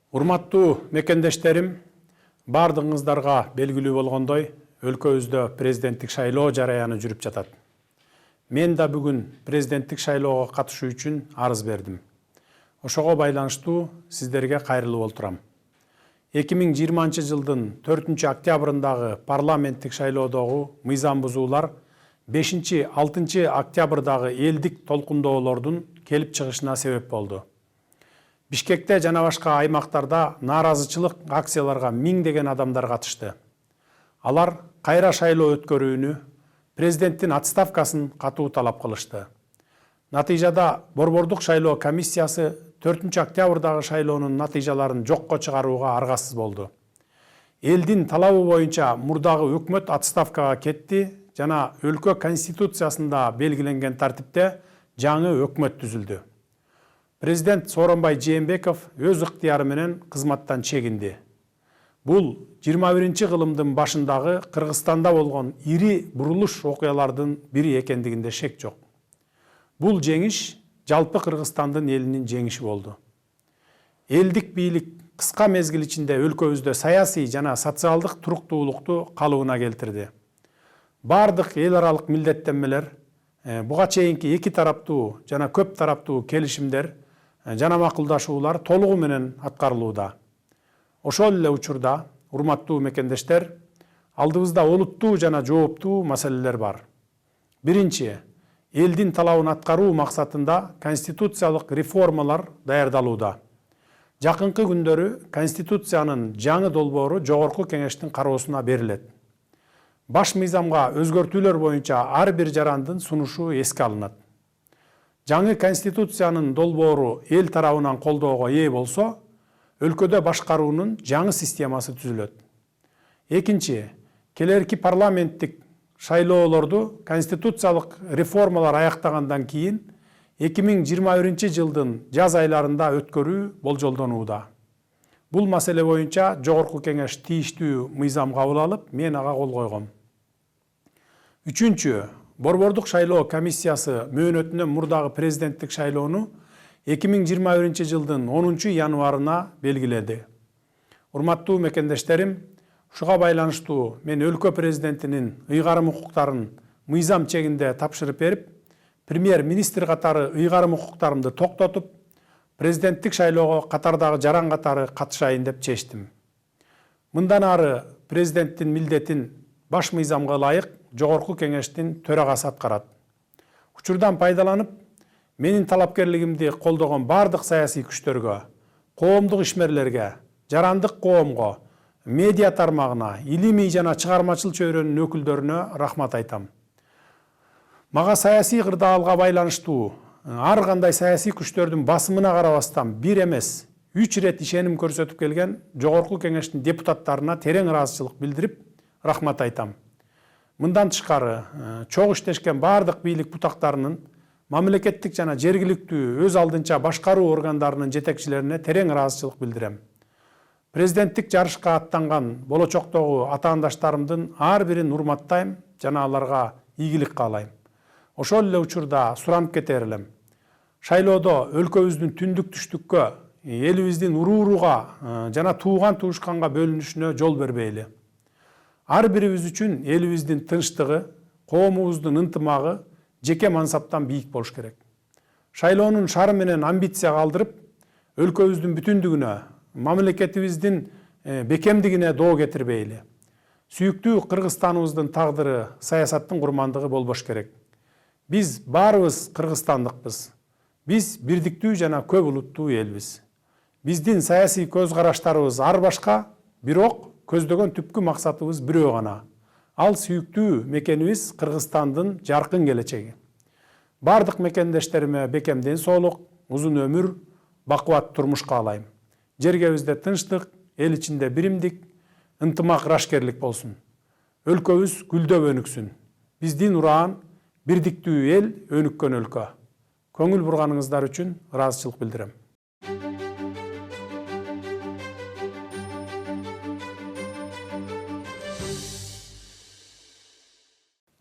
Урматтуу мекендештерим, бардыгыңыздарга белгилүү болгондой, өлкөбүздө президенттик шайлоо жараяны жүрүп жатат. Мен да бүгүн президенттик шайлоого катышуу үчүн арыз бердим. Ошого байланыштуу сиздерге кайрылып олтурам. 2020 жылдын 4-октябрындагы парламенттик шайлоодогу мыйзам бузуулар 5-6 октябрдагы элдик толкундоолордун келип чыгышына себеп болду. Бишкекте жана башка аймактарда нааразычылык акцияларга миңдеген адамдар катышты. Алар кайра шайлоо өткөрүүнү, президенттин отставкасын катуу талап кылышты. Натыйжада Борбордук шайлоо комиссиясы 4-октябрдагы шайлоонун натыйжаларын жокко чыгарууга аргасыз болду. Элдин талабы боюнча мурдагы өкмөт отставкага кетти жана өлкө конституциясында белгиленген тартипте жаңы өкмөт түзүлдү. Президент Сооронбай Жээнбеков өз ыктыяры менен кызматтан чегинди. Бул 21-кылымдын башындагы Кыргызстанда болгон ири бурулуш окуялардын бири экендигинде шек жок. Бул жеңиш жалпы Кыргызстандын элинин жеңиши болду. Элдик бийлик кыска мезгил ичинде өлкөбүздө саясий жана социалдык туруктуулукту калыбына келтирди. Бардык эл аралык милдеттенмелер, буга чейинки эки тараптуу жана көп тараптуу келишимдер жана макулдашуулар толугу менен аткарылууда. Ошол эле учурда, урматтуу мекендештер, алдыбызда олуттуу жана жооптуу маселелер бар. Биринчи, элдин талабын аткаруу максатында конституциялык реформалар даярдалууда. Жакынкы күндөрү конституциянын жаңы долбоору Жогорку Кеңештин кароосуна берилет. Баш мыйзамга өзгөртүүлөр боюнча ар бир жарандын сунушу эске алынат. Жаңы конституциянын долбоору эл тарабынан колдоого ээ болсо, өлкөдө башкаруунун жаңы системасы түзүлөт. Экинчи, келерки парламенттик шайлоолорду конституциялык реформалар аяктагандан кийин 2021 жылдын жаз айларында өткөрүү болжолдонууда. Бул маселе боюнча Жогорку Кеңеш тийиштүү мыйзам кабыл алып, мен ага кол койгом. Үчүнчү, Борбордук шайлоо комиссиясы мөөнөтүнөн мурдагы президенттик шайлоону 2021 жылдын 10 январына белгиледи. Урматтуу мекендештерим, ушуга байланыштуу мен өлкө президентинин ыйгарым укуктарын мыйзам чегинде тапшырып берип, премьер-министр катары ыйгарым укуктарымды токтотуп, президенттик шайлоого катардагы жаран катары катышайын деп чечтим. Мындан ары президенттин милдетин баш мыйзамга ылайык Жогорку Кеңештин төрагасы аткарат. Учурдан пайдаланып, менин талапкерлигимди колдогон бардык саясий күчтөргө, коомдук ишмерлерге, жарандык коомго, медиа тармагына, илимий жана чыгармачыл чөйрөнүн өкүлдөрүнө рахмат айтам. Мага саясий кырдаалга байланыштуу ар кандай саясий күчтөрдүн басымына карабастан бир эмес 3 ирет ишеним көрсөтүп келген Жогорку Кеңештин депутаттарына терең ыраазычылык билдирип, рахмат айтам. Мындан тышкары, чогуу иштешкен бардык бийлик бутактарынын, мамлекеттик жана жергиликтүү өз алдынча башкаруу органдарынын жетекчилерине терең ыраазычылык билдирем. Президенттик жарышка аттанган болочоктогу атаандаштарымдын ар бирин урматтайм жана аларга ийгилик каалайм. Ошол эле учурда суранып кетер элем. Шайлоодо өлкөбүздүн түндүк түштүккө, элибиздин урууруга жана тууган туушканга бөлүнүшүнө жол бербейли. Ар бирибиз үчүн элибиздин тынчтыгы, коомубуздун ынтымагы жеке мансаптан бийик болуш керек. Шайлоонун шары менен амбиция калтырып, өлкөбүздүн бүтүндүгүнө, мамлекетибиздин бекемдигине доо кетирбейли. Сүйүктүү Кыргызстаныбыздын тагдыры саясаттын курмандыгы болбош керек. Биз баарыбыз кыргызстандыкпыз. Биз бирдиктүү жана көп улуттуу элбиз. Биздин саясий көз караштарыбыз ар башка, бирок көздөгөн түпкү максатыбыз бирөө гана. Ал сүйүктүү мекенибиз Кыргызстандын жаркын келечеги. Бардык мекендештериме бекем ден соолук, узун өмүр, бакубат турмуш каалайм. Жергебизде тынчтык, эл ичинде биримдик, ынтымак, ырашкерлик болсун. Өлкөбүз гүлдөп өнүксүн. Биздин ураан бирдиктүү эл, өнүккөн өлкө. Көңүл бурганыңыздар үчүн ыраазычылык билдирем.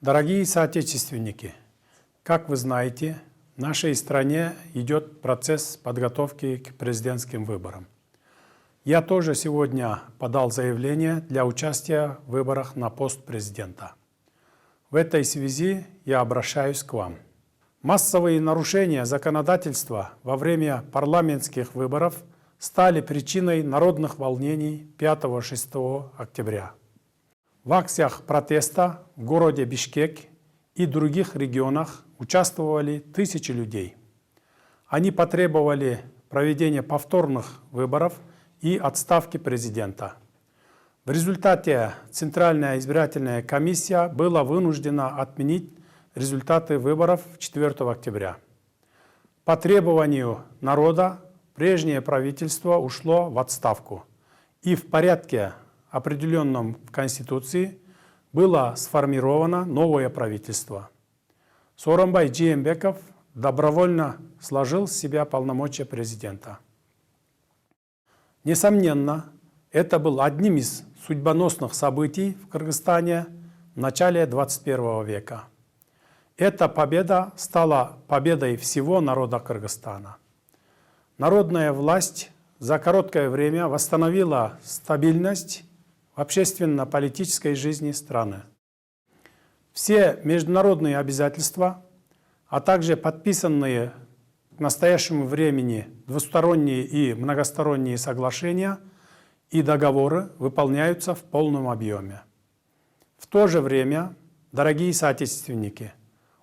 Дорогие соотечественники, как вы знаете, в нашей стране идет процесс подготовки к президентским выборам. Я тоже сегодня подал заявление для участия в выборах на пост президента. В этой связи я обращаюсь к вам. Массовые нарушения законодательства во время парламентских выборов стали причиной народных волнений 5-6 октября. В акциях протеста в городе Бишкек и других регионах участвовали тысячи людей. Они потребовали проведения повторных выборов и отставки президента. В результате Центральная избирательная комиссия была вынуждена отменить результаты выборов 4 октября. По требованию народа прежнее правительство ушло в отставку, и в порядке, определенном в Конституции, было сформировано новое правительство. Сооронбай Жээнбеков добровольно сложил с себя полномочия президента. Несомненно, это был одним из судьбоносных событий в Кыргызстане в начале 21 века. Эта победа стала победой всего народа Кыргызстана. Народная власть за короткое время восстановила стабильность в общественно-политической жизни страны. Все международные обязательства, а также подписанные к настоящему времени двусторонние и многосторонние соглашения и договоры выполняются в полном объеме. В то же время, дорогие соотечественники,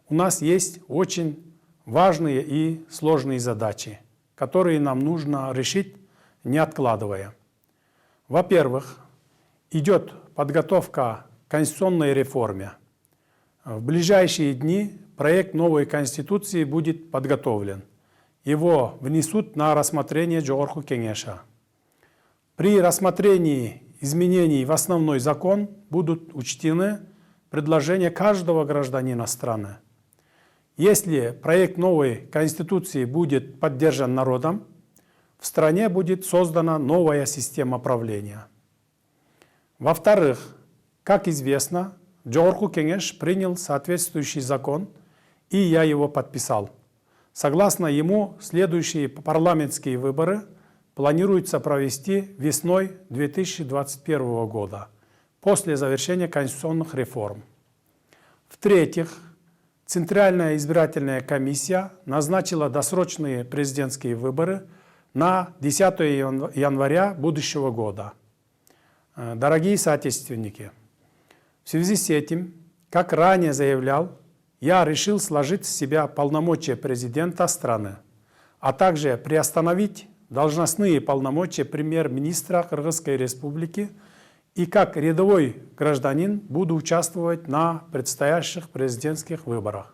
у нас есть очень важные и сложные задачи, которые нам нужно решить, не откладывая. Во-первых, идет подготовка к конституционной реформе. В ближайшие дни проект новой конституции будет подготовлен. Его внесут на рассмотрение Жогорку Кеңеша. При рассмотрении изменений в основной закон будут учтены предложения каждого гражданина страны. Если проект новой конституции будет поддержан народом, в стране будет создана новая система правления. Во-вторых, как известно, Жогорку Кеңеш принял соответствующий закон, и я его подписал. Согласно ему, следующие парламентские выборы планируется провести весной 2021 года, после завершения конституционных реформ. В-третьих, Центральная избирательная комиссия назначила досрочные президентские выборы на 10 января будущего года. Дорогие соотечественники, в связи с этим, как ранее заявлял, я решил сложить с себя полномочия президента страны, а также приостановить должностные полномочия премьер-министра Кыргызской республики, и как рядовой гражданин буду участвовать на предстоящих президентских выборах.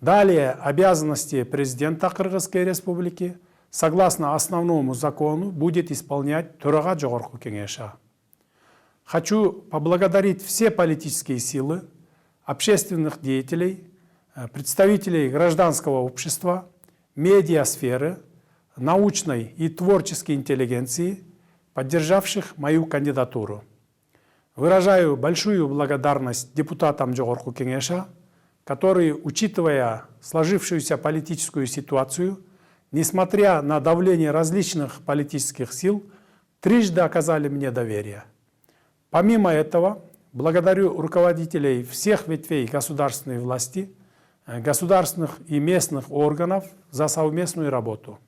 Далее обязанности президента Кыргызской республики согласно основному закону будет исполнять Төрага Жогорку Кеңеша. Хочу поблагодарить все политические силы, общественных деятелей, представителей гражданского общества, медиасферы, научной и творческой интеллигенции, поддержавших мою кандидатуру. Выражаю большую благодарность депутатам Жогорку Кеңеша, которые, учитывая сложившуюся политическую ситуацию, несмотря на давление различных политических сил, трижды оказали мне доверие. Помимо этого, благодарю руководителей всех ветвей государственной власти, государственных и местных органов за совместную работу.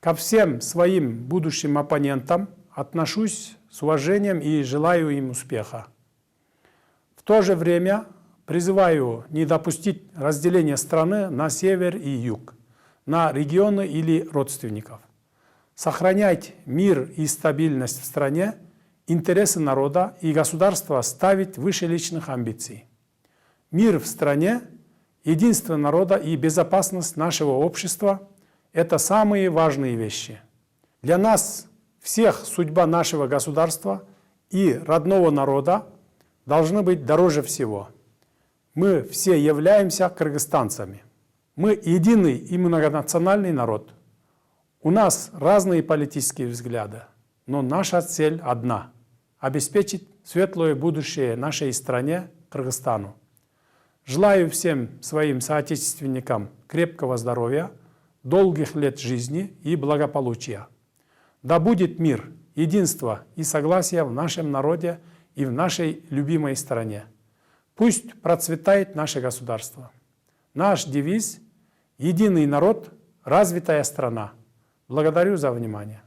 Ко всем своим будущим оппонентам отношусь с уважением и желаю им успеха. В то же время призываю не допустить разделения страны на север и юг, на регионы или родственников. Сохранять мир и стабильность в стране, интересы народа и государства ставить выше личных амбиций. Мир в стране, единство народа и безопасность нашего общества – это самые важные вещи. Для нас всех судьба нашего государства и родного народа должны быть дороже всего. Мы все являемся кыргызстанцами. Мы единый и многонациональный народ. У нас разные политические взгляды, но наша цель одна – обеспечить светлое будущее нашей стране Кыргызстану. Желаю всем своим соотечественникам крепкого здоровья, долгих лет жизни и благополучия. Да будет мир, единство и согласие в нашем народе и в нашей любимой стране. Пусть процветает наше государство. Наш девиз – единый народ, развитая страна. Благодарю за внимание.